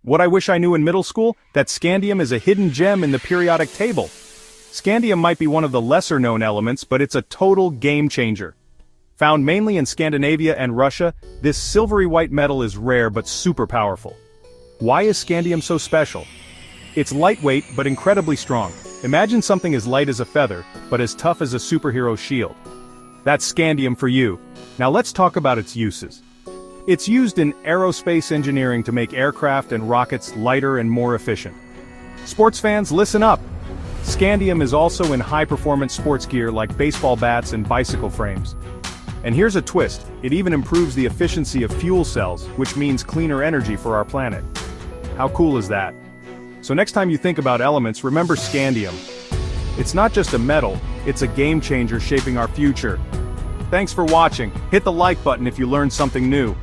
What I wish I knew in middle school, that scandium is a hidden gem in the periodic table. Scandium might be one of the lesser-known elements, but it's a total game-changer. Found mainly in Scandinavia and Russia, this silvery white metal is rare but super powerful. Why is scandium so special? It's lightweight but incredibly strong. Imagine something as light as a feather, but as tough as a superhero's shield. That's scandium for you. Now let's talk about its uses. It's used in aerospace engineering to make aircraft and rockets lighter and more efficient. Sports fans, listen up! Scandium is also in high-performance sports gear like baseball bats and bicycle frames. And here's a twist, it even improves the efficiency of fuel cells, which means cleaner energy for our planet. How cool is that? So next time you think about elements, remember scandium. It's not just a metal, it's a game changer shaping our future. Thanks for watching. Hit the like button if you learned something new.